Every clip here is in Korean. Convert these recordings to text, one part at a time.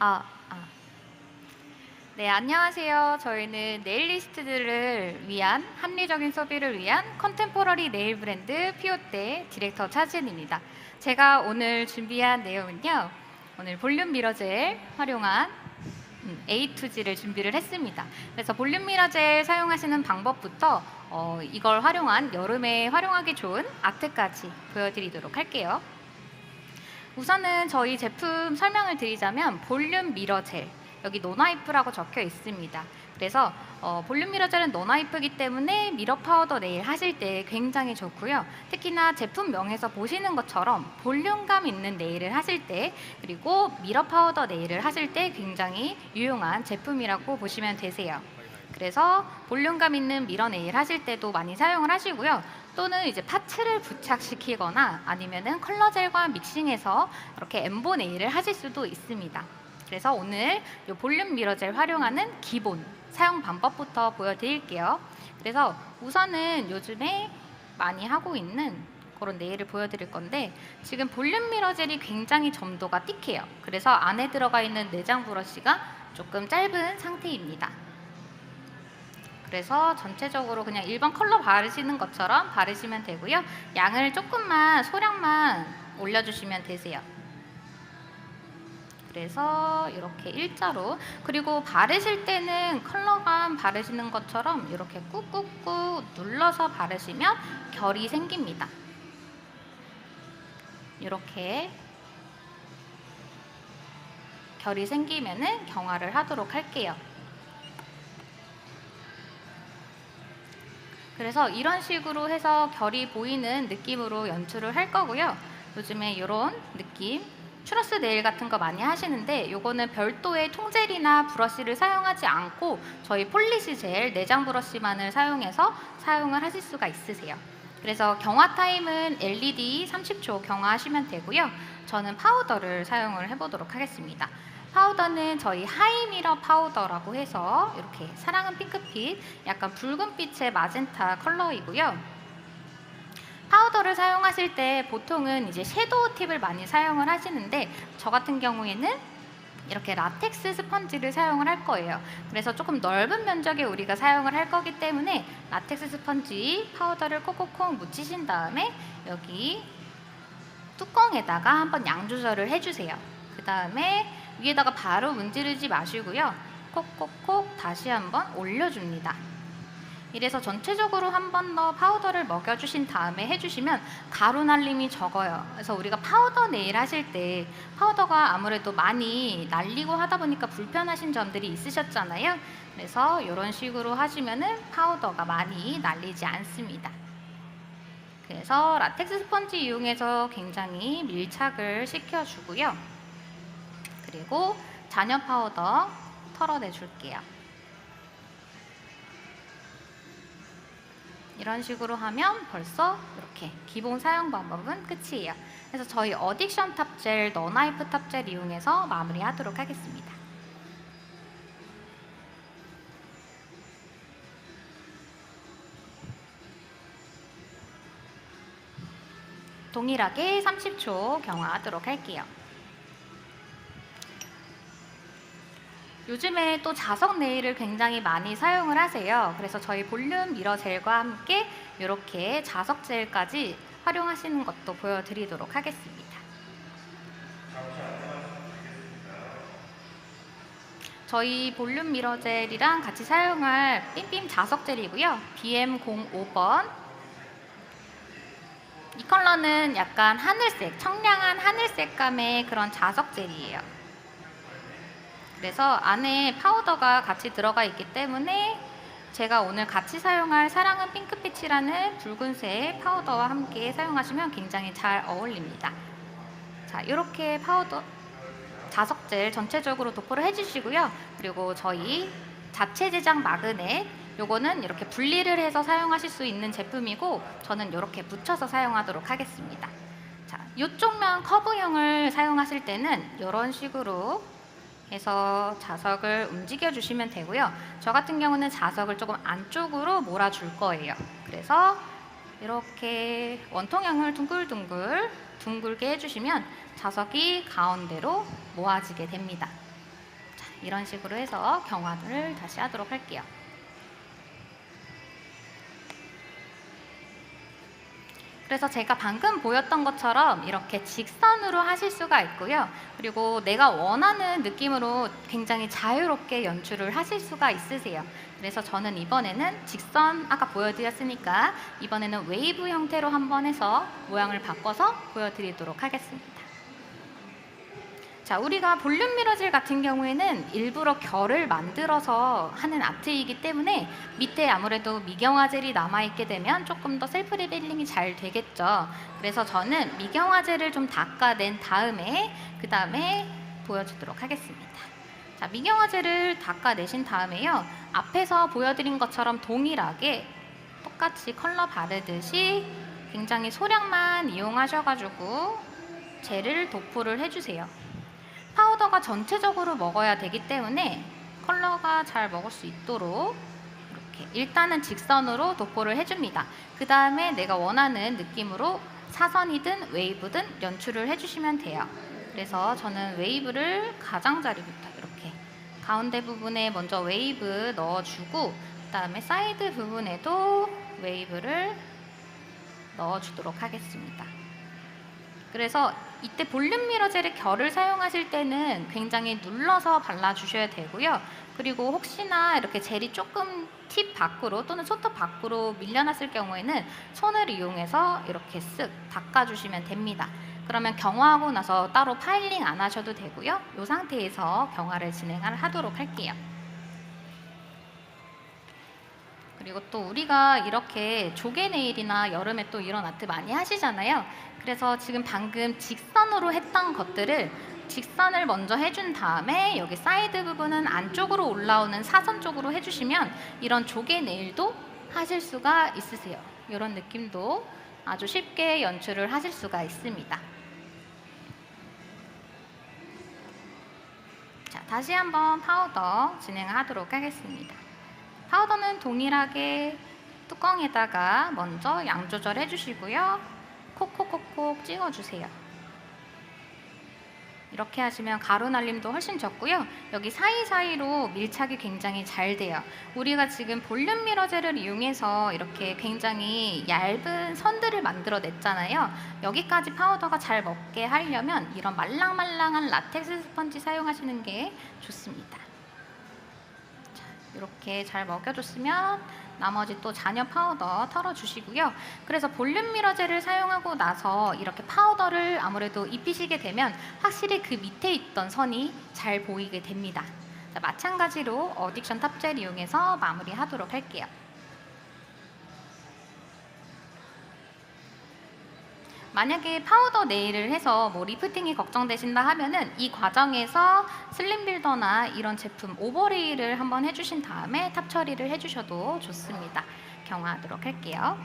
아, 아. 네, 안녕하세요. 저희는 네일리스트들을 위한 합리적인 소비를 위한 컨템포러리 네일 브랜드 피오떼 디렉터 차진입니다. 제가 오늘 준비한 내용은요. 오늘 볼륨 미러젤 활용한 A2G를 준비를 했습니다. 그래서 볼륨 미러젤 사용하시는 방법부터 이걸 활용한 여름에 활용하기 좋은 아트까지 보여드리도록 할게요. 우선은 저희 제품 설명을 드리자면 볼륨 미러 젤, 여기 노나이프라고 적혀 있습니다. 그래서 볼륨 미러 젤은 노나이프이기 때문에 미러 파우더 네일 하실 때 굉장히 좋고요. 특히나 제품명에서 보시는 것처럼 볼륨감 있는 네일을 하실 때, 그리고 미러 파우더 네일을 하실 때 굉장히 유용한 제품이라고 보시면 되세요. 그래서 볼륨감 있는 미러 네일 하실 때도 많이 사용을 하시고요. 또는 이제 파츠를 부착시키거나 아니면은 컬러 젤과 믹싱해서 이렇게 엠보 네일을 하실 수도 있습니다. 그래서 오늘 이 볼륨 미러 젤 활용하는 기본 사용 방법부터 보여드릴게요. 그래서 우선은 요즘에 많이 하고 있는 그런 네일을 보여드릴 건데, 지금 볼륨 미러 젤이 굉장히 점도가 띡해요. 그래서 안에 들어가 있는 내장 브러쉬가 조금 짧은 상태입니다. 그래서 전체적으로 그냥 일반 컬러 바르시는 것처럼 바르시면 되고요. 양을 조금만, 소량만 올려주시면 되세요. 그래서 이렇게 일자로, 그리고 바르실 때는 컬러감 바르시는 것처럼 이렇게 꾹꾹꾹 눌러서 바르시면 결이 생깁니다. 이렇게 결이 생기면은 경화를 하도록 할게요. 그래서 이런 식으로 해서 결이 보이는 느낌으로 연출을 할 거고요. 요즘에 이런 느낌, 추러스 네일 같은 거 많이 하시는데, 이거는 별도의 통젤이나 브러쉬를 사용하지 않고 저희 폴리시 젤 내장 브러쉬만을 사용해서 사용을 하실 수가 있으세요. 그래서 경화 타임은 LED 30초 경화하시면 되고요. 저는 파우더를 사용을 해보도록 하겠습니다. 파우더는 저희 하이미러 파우더라고 해서 이렇게 사랑은 핑크빛, 약간 붉은빛의 마젠타 컬러이고요. 파우더를 사용하실 때 보통은 이제 섀도우 팁을 많이 사용을 하시는데, 저 같은 경우에는 이렇게 라텍스 스펀지를 사용을 할 거예요. 그래서 조금 넓은 면적에 우리가 사용을 할 거기 때문에 라텍스 스펀지 파우더를 콕콕콕 묻히신 다음에 여기 뚜껑에다가 한번 양 조절을 해주세요. 그 다음에 위에다가 바로 문지르지 마시고요. 콕콕콕 다시 한번 올려줍니다. 이래서 전체적으로 한 번 더 파우더를 먹여주신 다음에 해주시면 가루 날림이 적어요. 그래서 우리가 파우더 네일 하실 때 파우더가 아무래도 많이 날리고 하다 보니까 불편하신 점들이 있으셨잖아요. 그래서 이런 식으로 하시면은 파우더가 많이 날리지 않습니다. 그래서 라텍스 스펀지 이용해서 굉장히 밀착을 시켜주고요. 그리고 잔여 파우더 털어내 줄게요. 이런 식으로 하면 벌써 이렇게 기본 사용 방법은 끝이에요. 그래서 저희 어딕션 탑젤, 너나이프 탑젤 이용해서 마무리하도록 하겠습니다. 동일하게 30초 경화하도록 할게요. 요즘에 또 자석 네일을 굉장히 많이 사용을 하세요. 그래서 저희 볼륨 미러 젤과 함께 이렇게 자석 젤까지 활용하시는 것도 보여드리도록 하겠습니다. 저희 볼륨 미러 젤이랑 같이 사용할 삠삠 자석 젤이고요. BM05번. 이 컬러는 약간 하늘색, 청량한 하늘색감의 그런 자석 젤이에요. 그래서 안에 파우더가 같이 들어가 있기 때문에 제가 오늘 같이 사용할 사랑은 핑크빛이라는 붉은색 파우더와 함께 사용하시면 굉장히 잘 어울립니다. 자, 이렇게 파우더 자석젤 전체적으로 도포를 해주시고요. 그리고 저희 자체 제작 마그넷, 요거는 이렇게 분리를 해서 사용하실 수 있는 제품이고, 저는 이렇게 붙여서 사용하도록 하겠습니다. 자, 이쪽면 커브형을 사용하실 때는 이런 식으로 해서 자석을 움직여 주시면 되고요. 저 같은 경우는 자석을 조금 안쪽으로 몰아줄 거예요. 그래서 이렇게 원통형을 둥글둥글 둥글게 해주시면 자석이 가운데로 모아지게 됩니다. 이런 식으로 해서 경화를 다시 하도록 할게요. 그래서 제가 방금 보였던 것처럼 이렇게 직선으로 하실 수가 있고요. 그리고 내가 원하는 느낌으로 굉장히 자유롭게 연출을 하실 수가 있으세요. 그래서 저는 이번에는 직선, 아까 보여드렸으니까 이번에는 웨이브 형태로 한번 해서 모양을 바꿔서 보여드리도록 하겠습니다. 자, 우리가 볼륨 미러질 같은 경우에는 일부러 결을 만들어서 하는 아트이기 때문에 밑에 아무래도 미경화 젤이 남아있게 되면 조금 더 셀프 리빌링이 잘 되겠죠. 그래서 저는 미경화 젤을 좀 닦아낸 다음에 그 다음에 보여주도록 하겠습니다. 자, 미경화 젤을 닦아내신 다음에요. 앞에서 보여드린 것처럼 동일하게 똑같이 컬러 바르듯이 굉장히 소량만 이용하셔가지고 젤을 도포를 해주세요. 파우더가 전체적으로 먹어야 되기 때문에 컬러가 잘 먹을 수 있도록 이렇게 일단은 직선으로 도포를 해줍니다. 그 다음에 내가 원하는 느낌으로 사선이든 웨이브든 연출을 해주시면 돼요. 그래서 저는 웨이브를 가장자리부터 이렇게 가운데 부분에 먼저 웨이브 넣어주고 그 다음에 사이드 부분에도 웨이브를 넣어주도록 하겠습니다. 그래서 이때 볼륨 미러 젤의 결을 사용하실 때는 굉장히 눌러서 발라주셔야 되고요. 그리고 혹시나 이렇게 젤이 조금 팁 밖으로 또는 손톱 밖으로 밀려났을 경우에는 손을 이용해서 이렇게 쓱 닦아주시면 됩니다. 그러면 경화하고 나서 따로 파일링 안 하셔도 되고요. 이 상태에서 경화를 진행하도록 할게요. 그리고 또 우리가 이렇게 조개 네일이나 여름에 또 이런 아트 많이 하시잖아요. 그래서 지금 방금 직선으로 했던 것들을 직선을 먼저 해준 다음에 여기 사이드 부분은 안쪽으로 올라오는 사선 쪽으로 해주시면 이런 조개 네일도 하실 수가 있으세요. 이런 느낌도 아주 쉽게 연출을 하실 수가 있습니다. 자, 다시 한번 파우더 진행하도록 하겠습니다. 파우더는 동일하게 뚜껑에다가 먼저 양 조절해 주시고요. 콕콕콕콕 찍어주세요. 이렇게 하시면 가루 날림도 훨씬 적고요. 여기 사이사이로 밀착이 굉장히 잘 돼요. 우리가 지금 볼륨 미러 젤을 이용해서 이렇게 굉장히 얇은 선들을 만들어 냈잖아요. 여기까지 파우더가 잘 먹게 하려면 이런 말랑말랑한 라텍스 스펀지 사용하시는 게 좋습니다. 자, 이렇게 잘 먹여줬으면 나머지 또 잔여 파우더 털어주시고요. 그래서 볼륨 미러 젤을 사용하고 나서 이렇게 파우더를 아무래도 입히시게 되면 확실히 그 밑에 있던 선이 잘 보이게 됩니다. 자, 마찬가지로 어딕션 탑젤 이용해서 마무리하도록 할게요. 만약에 파우더 네일을 해서 뭐 리프팅이 걱정되신다 하면은 이 과정에서 슬림 빌더나 이런 제품 오버레이를 한번 해주신 다음에 탑 처리를 해주셔도 좋습니다. 경화하도록 할게요.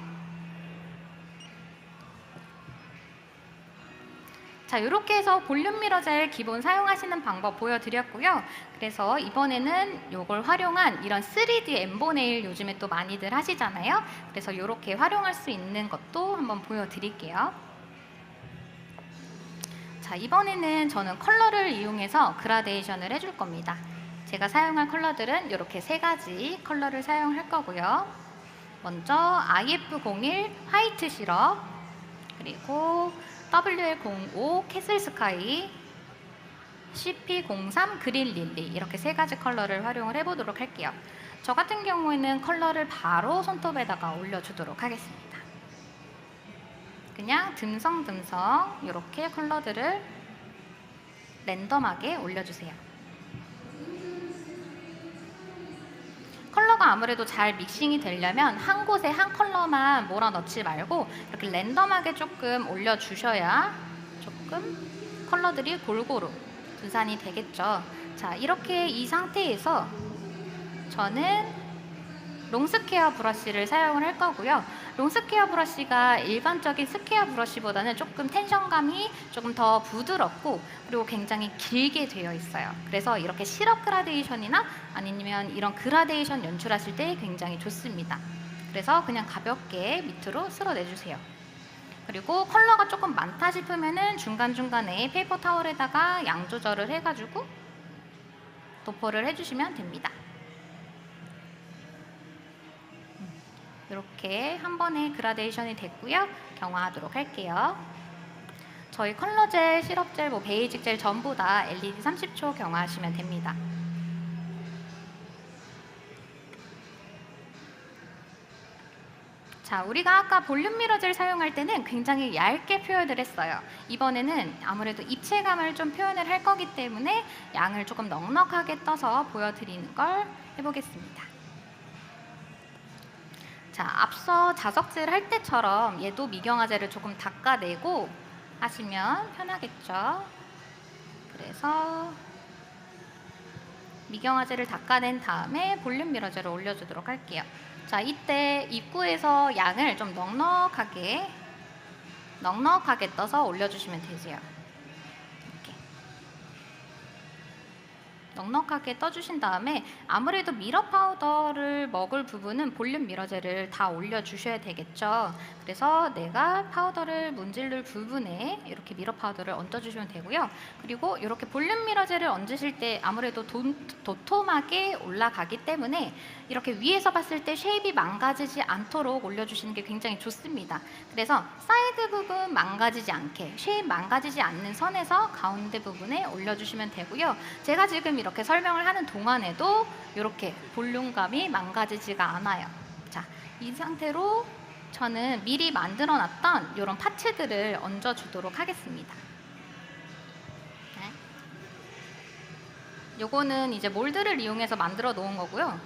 자, 이렇게 해서 볼륨 미러 젤 기본 사용하시는 방법 보여드렸고요. 그래서 이번에는 이걸 활용한 이런 3D 엠보 네일 요즘에 또 많이들 하시잖아요. 그래서 이렇게 활용할 수 있는 것도 한번 보여드릴게요. 자, 이번에는 저는 컬러를 이용해서 그라데이션을 해줄 겁니다. 제가 사용할 컬러들은 이렇게 3가지 컬러를 사용할 거고요. 먼저 IF01 화이트 시럽, 그리고 WL05 캐슬 스카이, CP03 그린 릴리, 이렇게 3가지 컬러를 활용을 해보도록 할게요. 저 같은 경우에는 컬러를 바로 손톱에다가 올려주도록 하겠습니다. 그냥 듬성듬성 이렇게 컬러들을 랜덤하게 올려주세요. 컬러가 아무래도 잘 믹싱이 되려면 한 곳에 한 컬러만 몰아넣지 말고 이렇게 랜덤하게 조금 올려주셔야 조금 컬러들이 골고루 분산이 되겠죠. 자, 이렇게 이 상태에서 저는 롱스퀘어 브러쉬를 사용을 할 거고요. 롱스퀘어 브러쉬가 일반적인 스퀘어 브러쉬보다는 조금 텐션감이 조금 더 부드럽고 그리고 굉장히 길게 되어 있어요. 그래서 이렇게 시럽 그라데이션이나 아니면 이런 그라데이션 연출하실 때 굉장히 좋습니다. 그래서 그냥 가볍게 밑으로 쓸어내주세요. 그리고 컬러가 조금 많다 싶으면은 중간중간에 페이퍼 타월에다가 양 조절을 해가지고 도포를 해주시면 됩니다. 이렇게 한 번에 그라데이션이 됐고요. 경화하도록 할게요. 저희 컬러젤, 시럽젤, 베이직 젤 전부 다 LED 30초 경화하시면 됩니다. 자, 우리가 아까 볼륨 미러젤 사용할 때는 굉장히 얇게 표현을 했어요. 이번에는 아무래도 입체감을 좀 표현을 할 거기 때문에 양을 조금 넉넉하게 떠서 보여드리는 걸 해보겠습니다. 자, 앞서 자석질 할 때처럼 얘도 미경화제를 조금 닦아내고 하시면 편하겠죠. 그래서 미경화제를 닦아낸 다음에 볼륨 미러젤을 올려주도록 할게요. 자, 이때 입구에서 양을 좀 넉넉하게 떠서 올려주시면 되세요. 이렇게 넉넉하게 떠주신 다음에 아무래도 미러 파우더를 먹을 부분은 볼륨 미러젤을 다 올려주셔야 되겠죠. 그래서 내가 파우더를 문지를 부분에 이렇게 미러 파우더를 얹어주시면 되고요. 그리고 이렇게 볼륨 미러젤을 얹으실 때 아무래도 도톰하게 올라가기 때문에 이렇게 위에서 봤을 때 쉐입이 망가지지 않도록 올려주시는 게 굉장히 좋습니다. 그래서 사이드 부분 망가지지 않게, 쉐입 망가지지 않는 선에서 가운데 부분에 올려주시면 되고요. 제가 지금 이렇게 설명을 하는 동안에도 이렇게 볼륨감이 망가지지가 않아요. 자, 이 상태로 저는 미리 만들어 놨던 이런 파츠들을 얹어주도록 하겠습니다. 요거는 이제 몰드를 이용해서 만들어 놓은 거고요.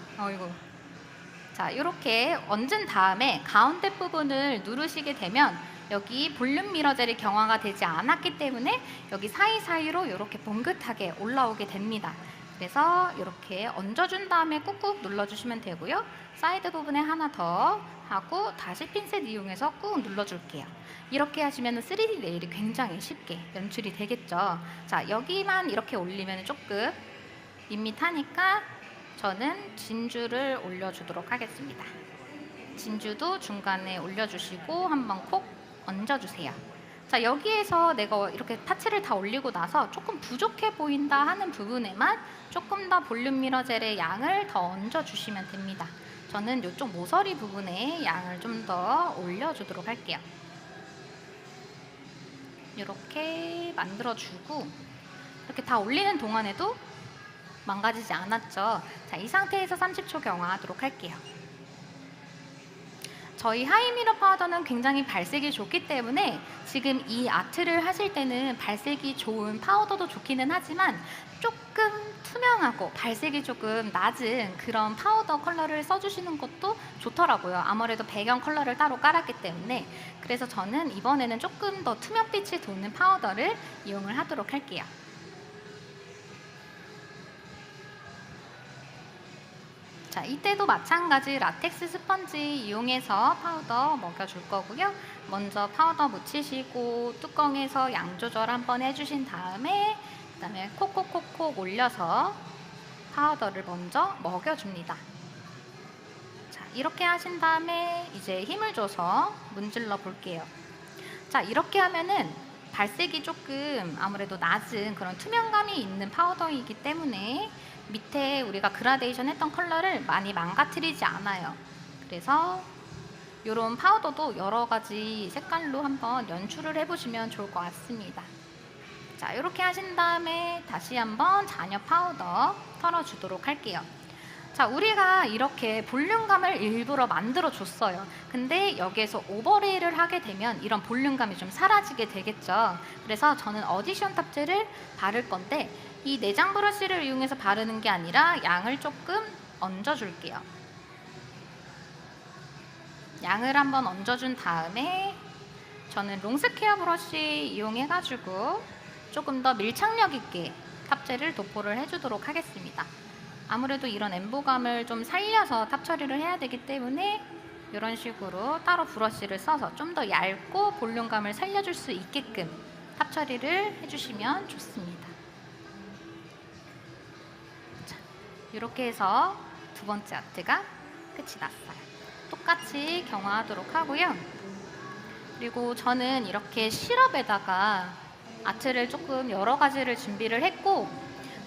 자, 이렇게 얹은 다음에 가운데 부분을 누르시게 되면 여기 볼륨 미러젤이 경화가 되지 않았기 때문에 여기 사이사이로 이렇게 봉긋하게 올라오게 됩니다. 그래서 이렇게 얹어준 다음에 꾹꾹 눌러주시면 되고요. 사이드 부분에 하나 더 하고 다시 핀셋 이용해서 꾹 눌러줄게요. 이렇게 하시면 3D 네일이 굉장히 쉽게 연출이 되겠죠. 자, 여기만 이렇게 올리면 조금 밋밋하니까 저는 진주를 올려주도록 하겠습니다. 진주도 중간에 올려주시고 한번 콕 얹어주세요. 자, 여기에서 내가 이렇게 파츠를 다 올리고 나서 조금 부족해 보인다 하는 부분에만 조금 더 볼륨 미러젤의 양을 더 얹어주시면 됩니다. 저는 이쪽 모서리 부분에 양을 좀 더 올려주도록 할게요. 이렇게 만들어주고 이렇게 다 올리는 동안에도 망가지지 않았죠. 자, 이 상태에서 30초 경화하도록 할게요. 저희 하이미러 파우더는 굉장히 발색이 좋기 때문에 지금 이 아트를 하실 때는 발색이 좋은 파우더도 좋기는 하지만 조금 투명하고 발색이 조금 낮은 그런 파우더 컬러를 써주시는 것도 좋더라고요. 아무래도 배경 컬러를 따로 깔았기 때문에. 그래서 저는 이번에는 조금 더 투명빛이 도는 파우더를 이용을 하도록 할게요. 자, 이때도 마찬가지 라텍스 스펀지 이용해서 파우더 먹여줄 거고요. 먼저 파우더 묻히시고 뚜껑에서 양 조절 한번 해주신 다음에 그다음에 콕콕콕콕 올려서 파우더를 먼저 먹여줍니다. 자, 이렇게 하신 다음에 이제 힘을 줘서 문질러 볼게요. 자, 이렇게 하면은 발색이 조금 아무래도 낮은 그런 투명감이 있는 파우더이기 때문에 밑에 우리가 그라데이션 했던 컬러를 많이 망가뜨리지 않아요. 그래서 이런 파우더도 여러 가지 색깔로 한번 연출을 해보시면 좋을 것 같습니다. 자, 이렇게 하신 다음에 다시 한번 잔여 파우더 털어주도록 할게요. 자, 우리가 이렇게 볼륨감을 일부러 만들어 줬어요. 근데 여기에서 오버레이를 하게 되면 이런 볼륨감이 좀 사라지게 되겠죠. 그래서 저는 어디션 탑재를 바를 건데 이 내장 브러쉬를 이용해서 바르는 게 아니라 양을 조금 얹어줄게요. 양을 한번 얹어준 다음에 저는 롱스퀘어 브러쉬 이용해가지고 조금 더 밀착력 있게 탑재를 도포를 해주도록 하겠습니다. 아무래도 이런 엠보감을 좀 살려서 탑 처리를 해야 되기 때문에 이런 식으로 따로 브러쉬를 써서 좀 더 얇고 볼륨감을 살려줄 수 있게끔 탑 처리를 해주시면 좋습니다. 자, 이렇게 해서 두 번째 아트가 끝이 났어요. 똑같이 경화하도록 하고요. 그리고 저는 이렇게 시럽에다가 아트를 조금 여러 가지를 준비를 했고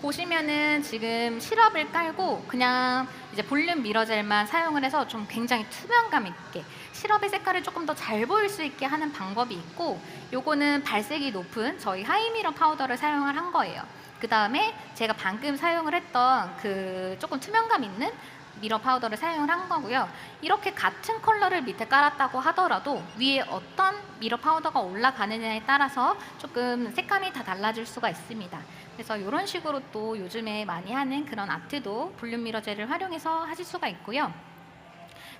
보시면은 지금 시럽을 깔고 그냥 이제 볼륨 미러젤만 사용을 해서 좀 굉장히 투명감 있게 시럽의 색깔을 조금 더 잘 보일 수 있게 하는 방법이 있고, 요거는 발색이 높은 저희 하이미러 파우더를 사용을 한 거예요. 그 다음에 제가 방금 사용을 했던 그 조금 투명감 있는 미러 파우더를 사용을 한 거고요. 이렇게 같은 컬러를 밑에 깔았다고 하더라도 위에 어떤 미러 파우더가 올라가느냐에 따라서 조금 색감이 다 달라질 수가 있습니다. 그래서 이런 식으로 또 요즘에 많이 하는 그런 아트도 볼륨 미러 젤을 활용해서 하실 수가 있고요.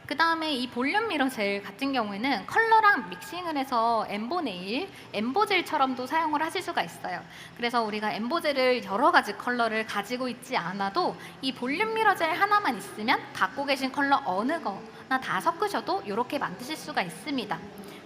그 다음에 이 볼륨 미러 젤 같은 경우에는 컬러랑 믹싱을 해서 엠보 네일, 엠보젤처럼도 사용을 하실 수가 있어요. 그래서 우리가 엠보젤을 여러 가지 컬러를 가지고 있지 않아도 이 볼륨 미러 젤 하나만 있으면 갖고 계신 컬러 어느 거나 다 섞으셔도 이렇게 만드실 수가 있습니다.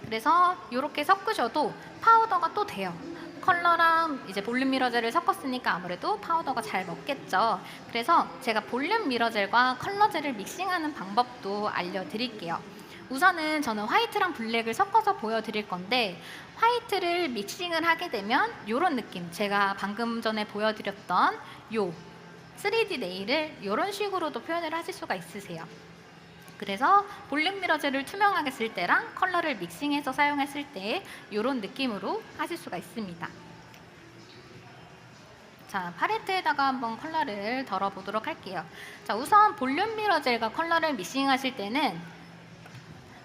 그래서 이렇게 섞으셔도 파우더가 또 돼요. 컬러랑 이제 볼륨 미러젤을 섞었으니까 아무래도 파우더가 잘 먹겠죠. 그래서 제가 볼륨 미러젤과 컬러젤을 믹싱하는 방법도 알려드릴게요. 우선은 저는 화이트랑 블랙을 섞어서 보여드릴 건데, 화이트를 믹싱을 하게 되면 이런 느낌, 제가 방금 전에 보여드렸던 요 3D 네일을 이런 식으로도 표현을 하실 수가 있으세요. 그래서 볼륨 미러젤을 투명하게 쓸 때랑 컬러를 믹싱해서 사용했을 때 이런 느낌으로 하실 수가 있습니다. 자, 팔레트에다가 한번 컬러를 덜어보도록 할게요. 자, 우선 볼륨 미러젤과 컬러를 믹싱하실 때는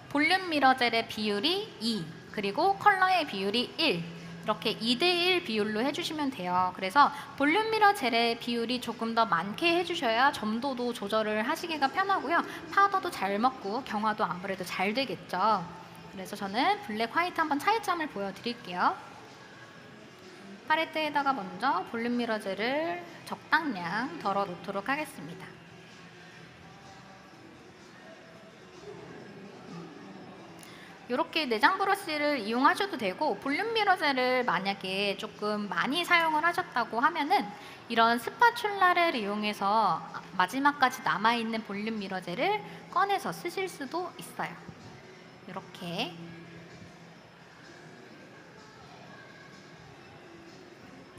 볼륨 미러젤의 비율이 2, 그리고 컬러의 비율이 1, 이렇게 2대1 비율로 해주시면 돼요. 그래서 볼륨 미러 젤의 비율이 조금 더 많게 해주셔야 점도도 조절을 하시기가 편하고요. 파우더도 잘 먹고 경화도 아무래도 잘 되겠죠. 그래서 저는 블랙, 화이트 한번 차이점을 보여드릴게요. 팔레트에다가 먼저 볼륨 미러 젤을 적당량 덜어 놓도록 하겠습니다. 이렇게 내장 브러쉬를 이용하셔도 되고, 볼륨 미러 젤을 만약에 조금 많이 사용을 하셨다고 하면은 이런 스파츌라를 이용해서 마지막까지 남아있는 볼륨 미러 젤을 꺼내서 쓰실 수도 있어요. 이렇게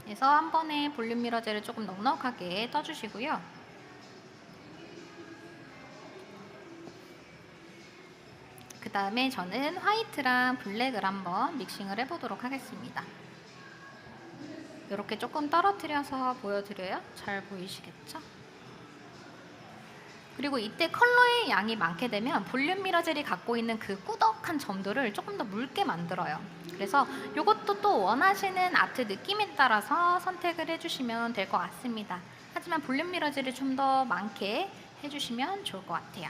해서 한 번에 볼륨 미러 젤을 조금 넉넉하게 떠주시고요. 그 다음에 저는 화이트랑 블랙을 한번 믹싱을 해보도록 하겠습니다. 이렇게 조금 떨어뜨려서 보여드려요. 잘 보이시겠죠? 그리고 이때 컬러의 양이 많게 되면 볼륨 미러 젤이 갖고 있는 그 꾸덕한 점도를 조금 더 묽게 만들어요. 그래서 이것도 또 원하시는 아트 느낌에 따라서 선택을 해주시면 될 것 같습니다. 하지만 볼륨 미러 젤을 좀 더 많게 해주시면 좋을 것 같아요.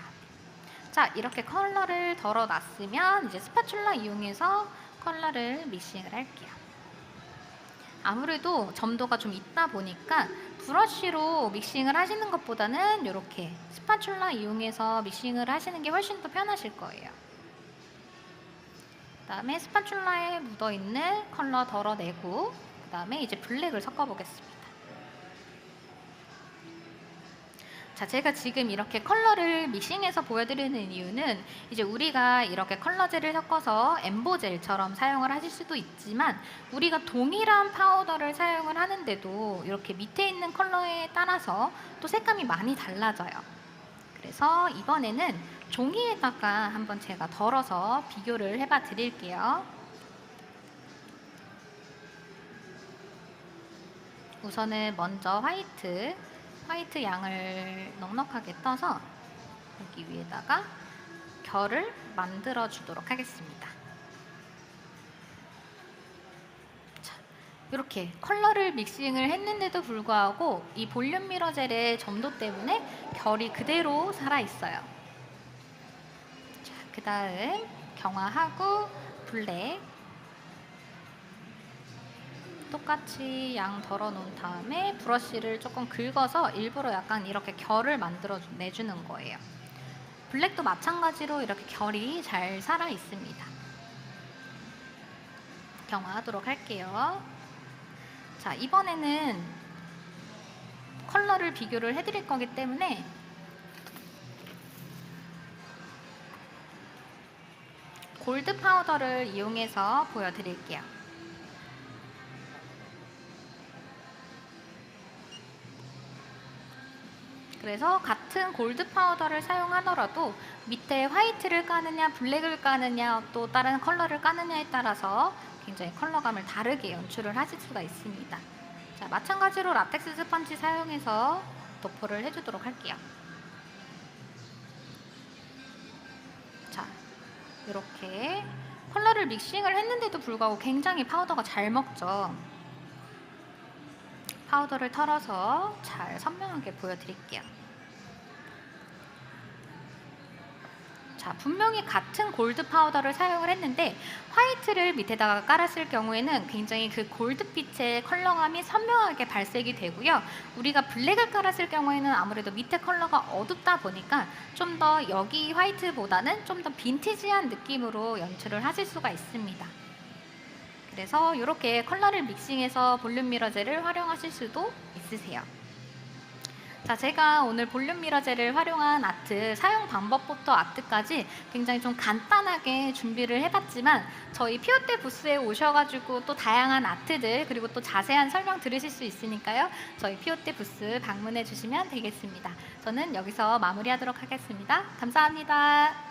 자, 이렇게 컬러를 덜어놨으면 이제 스파츌라 이용해서 컬러를 믹싱을 할게요. 아무래도 점도가 좀 있다 보니까 브러쉬로 믹싱을 하시는 것보다는 이렇게 스파츌라 이용해서 믹싱을 하시는 게 훨씬 더 편하실 거예요. 그 다음에 스파츌라에 묻어있는 컬러 덜어내고, 그 다음에 이제 블랙을 섞어보겠습니다. 자, 제가 지금 이렇게 컬러를 믹싱해서 보여드리는 이유는 이제 우리가 이렇게 컬러젤을 섞어서 엠보젤처럼 사용을 하실 수도 있지만, 우리가 동일한 파우더를 사용을 하는데도 이렇게 밑에 있는 컬러에 따라서 또 색감이 많이 달라져요. 그래서 이번에는 종이에다가 한번 제가 덜어서 비교를 해봐 드릴게요. 우선은 먼저 화이트 양을 넉넉하게 떠서 여기 위에다가 결을 만들어 주도록 하겠습니다. 자, 이렇게 컬러를 믹싱을 했는데도 불구하고 이 볼륨 미러 젤의 점도 때문에 결이 그대로 살아있어요. 자, 그 다음 경화하고 블랙 똑같이 양 덜어 놓은 다음에 브러쉬를 조금 긁어서 일부러 약간 이렇게 결을 만들어 내주는 거예요. 블랙도 마찬가지로 이렇게 결이 잘 살아 있습니다. 경화하도록 할게요. 자, 이번에는 컬러를 비교를 해드릴 거기 때문에 골드 파우더를 이용해서 보여드릴게요. 그래서 같은 골드 파우더를 사용하더라도 밑에 화이트를 까느냐 블랙을 까느냐 또 다른 컬러를 까느냐에 따라서 굉장히 컬러감을 다르게 연출을 하실 수가 있습니다. 자, 마찬가지로 라텍스 스펀지 사용해서 도포를 해주도록 할게요. 자, 이렇게 컬러를 믹싱을 했는데도 불구하고 굉장히 파우더가 잘 먹죠. 파우더를 털어서 잘 선명하게 보여드릴게요. 자, 분명히 같은 골드 파우더를 사용을 했는데 화이트를 밑에다가 깔았을 경우에는 굉장히 그 골드빛의 컬러감이 선명하게 발색이 되고요. 우리가 블랙을 깔았을 경우에는 아무래도 밑에 컬러가 어둡다 보니까 좀 더 여기 화이트보다는 좀 더 빈티지한 느낌으로 연출을 하실 수가 있습니다. 그래서 이렇게 컬러를 믹싱해서 볼륨 미러젤을 활용하실 수도 있으세요. 자, 제가 오늘 볼륨 미러젤을 활용한 아트, 사용 방법부터 아트까지 굉장히 좀 간단하게 준비를 해봤지만 저희 피오테 부스에 오셔가지고 또 다양한 아트들 그리고 또 자세한 설명 들으실 수 있으니까요. 저희 피오테 부스 방문해 주시면 되겠습니다. 저는 여기서 마무리하도록 하겠습니다. 감사합니다.